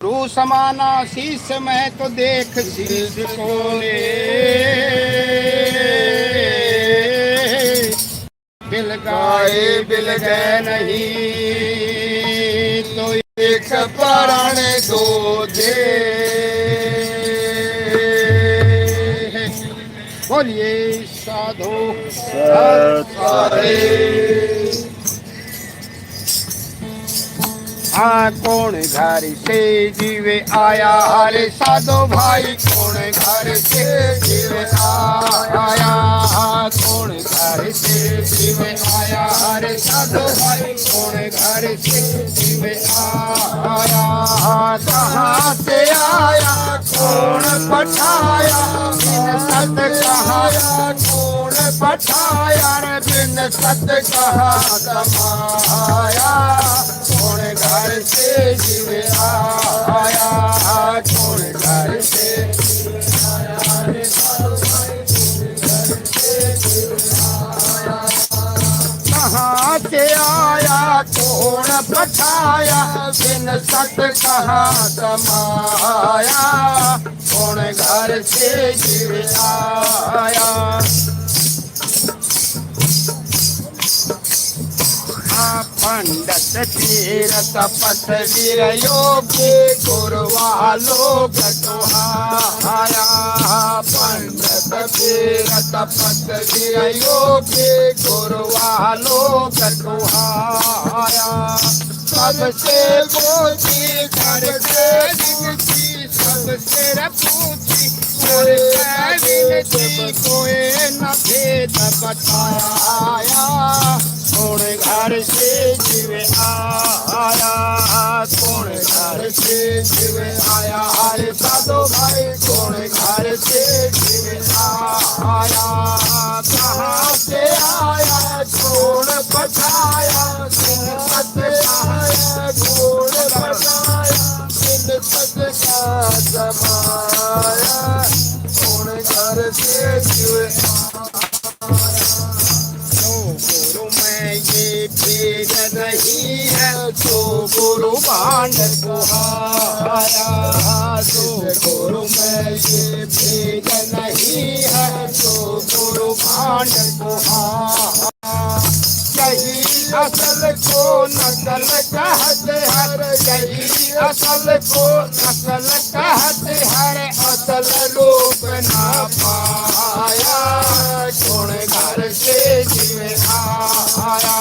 रू समाना शीश में तो देख शीश को ले, बिल गाए बिल गए नहीं तो एक प्राण दो दे। बोलिए साधु हाँ कौन घर से जीवे आया हरे साधो भाई, कौन घर से जीवे आया, कौन घर से जीवे आया हरे साधो भाई, कौन घर से जीवे आया, कहाँ से आया कौन पठाया, बिन सत कहाया कौन पठाया, बिन सत कहा कमाया, कौन घर से जीवे आया, कौन घर से कहाँ से आया कौन पठाया, बिन सत कहाँ कमाया, कौन घर से जीवे आया। पंडित तीरथ पथ वीर योगी गुरुआ लोग तुहाया, पंडित तीरथ पथ वीर योगी गुरुआ लोग तुहाया, सबसे पूछी घर से पूछी, सबसे पूछी कोई न भेद बताया, कौन घर से जीवे आया, कौन घर से जीवे आया हरे साधो भाई, कौन घर से जीवे आया, कहाँ से आया कौन पठाया, बिन सत आया कौन पठाया, बिन सत का जमाया, कौन घर से जीवे भेद नहीं है तो गुरु भांड कुहाया, तो गुरु में ये भेद नहीं है तो गुरु भांड कुहाया, यही असल को नकल कहते हर, यही असल को नकल कहते हर, असल रूप ना पाया, कौन घर से जीवे आया,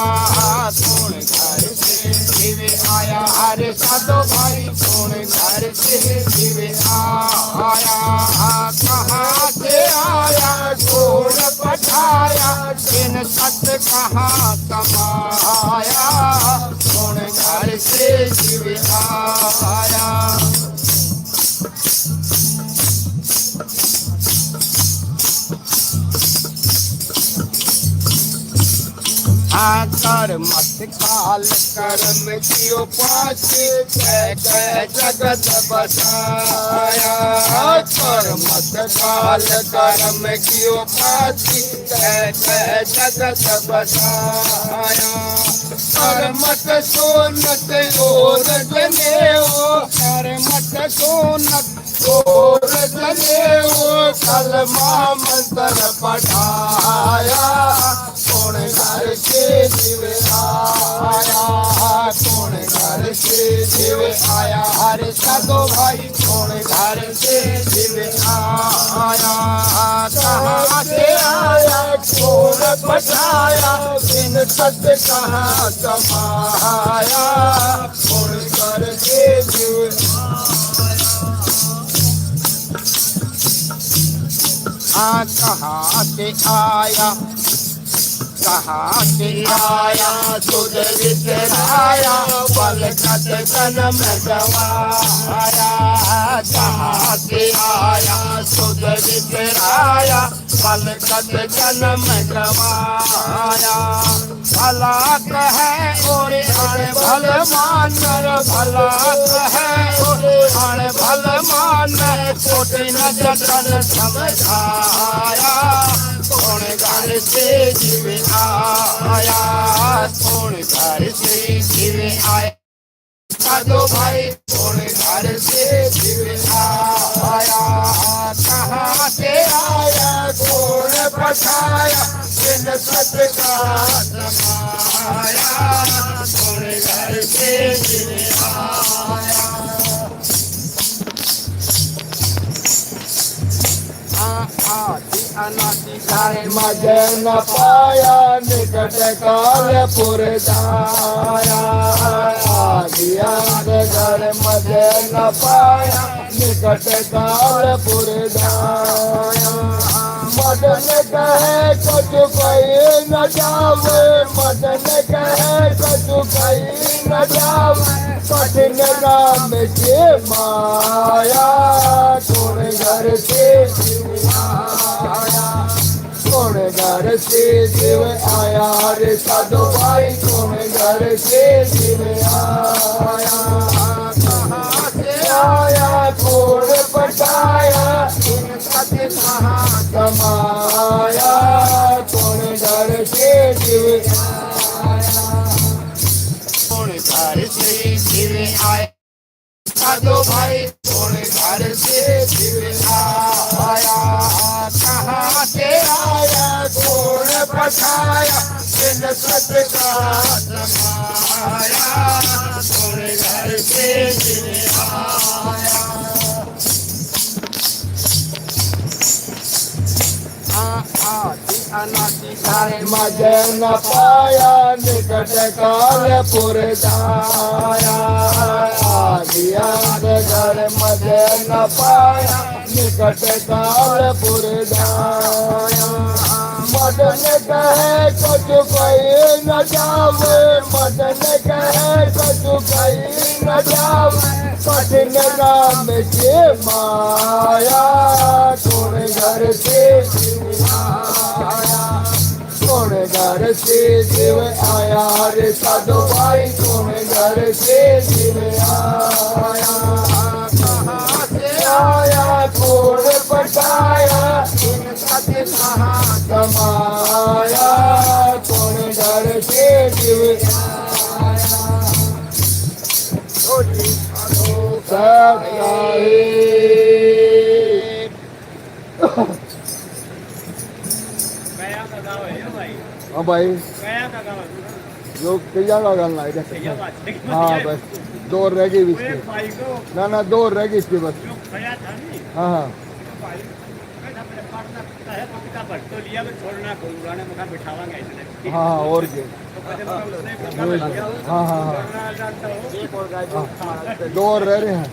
कौन घर से जीवे आया हरे साधो भाई, कौन घर से जीवे आया, कहाँ से आया कौन पठाया, बिन सत कहाँ कमाया, कौन घर से जीवे आया। कर मत काल कर्म की उपासी, जगत बसाया, कर मत काल कर्म की उपासी, जगत बसाया, कर मत सोनत और जने हो, कर मत सोनत और जने हो, कलमा मंत्र पढ़ाया, कौन घर से जीवे आया, कौन घर से जीवे आया हरे साधो भाई, कौन घर से जीवे आया, कहाँ से आया कौन पठाया, बिन सत कहाँ कमाया, कौन घर से जीवे कहाँ से आया, कहाँ से आया सुध विसराया, पलकत जन्म गवाया, कहाँ से आया सुध विसराया, पलकत जन्म गवाया, भलाक है और भल मानर, भलाक है और भल मानर, छोटे न जतन समझाया, कौन घर से जीवे आया, कौन घर से जीवे आया, साधु भाई कौन घर से दिव्य आया, कहाँ से आया कौन पठाया, बिन सत का समाया, कौन घर से दिव्य आया। आदि अनादि मजे न पाया, निकट काल पुरदाया, आदि अंत घर मजे न पाया, निकट काल पुरदाया। मदन कहे कछु कही न जावे, मदन कहे कछु कही न जावे, कठिन राम के माया, कौन घर से आया, कौन घर से शिव आया रे साधु भाई, कौन घर से शिव आया, कहाँ से आया कौन पटाया, इन सत्य कहाँ कमाया, कौन घर से शिव आया, कौन घर से शिव आया, साधु भाई कौन घर से शिव आया, कहाँ से आया कौन पठाया, बिन सत का समाया, कौन घर से शिव आया। आदि अनादि मजे न पाया, निकट काल पुरदाया, आदि अंत घर मजे न पाया, निकट काल पुरदाया। मदन कहे कछु कही न जावे, मदन कहे कछु कही न जावे, कठिन राम के माया, कौन घर से आया, कौन घर से शिव आया रे साधु भाई, कौन घर से शिव आया, कहाँ से आया कौन पटाया, इन सत्य कहाँ कमाया, कौन घर से शिव आया। हाँ भाई गया का गाँव जो कईया का गाना है भैया बात हाँ बस दो रह गई इसकी भाई को ना दो रह गई इसकी बस जो गया था नहीं हाँ हाँ भाई कहता मेरे पार्टनर है तो पिता भट्ट तो लिया मैं छोड़ना को उड़ाने मका बिठावांगे इसने हाँ और क्या तो कहते मतलब उसने पता लग गया हाँ हाँ हाँ करना जानता हो एक और गाय दो और रह रहे हैं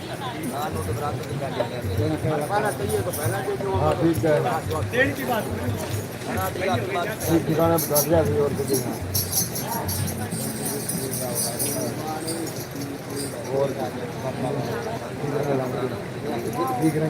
खाना चाहिए तो पहला जो हाँ ठीक है देन की बात ठीक ठिकाना बता दिया अभी और कुछ नहीं। और ठीक है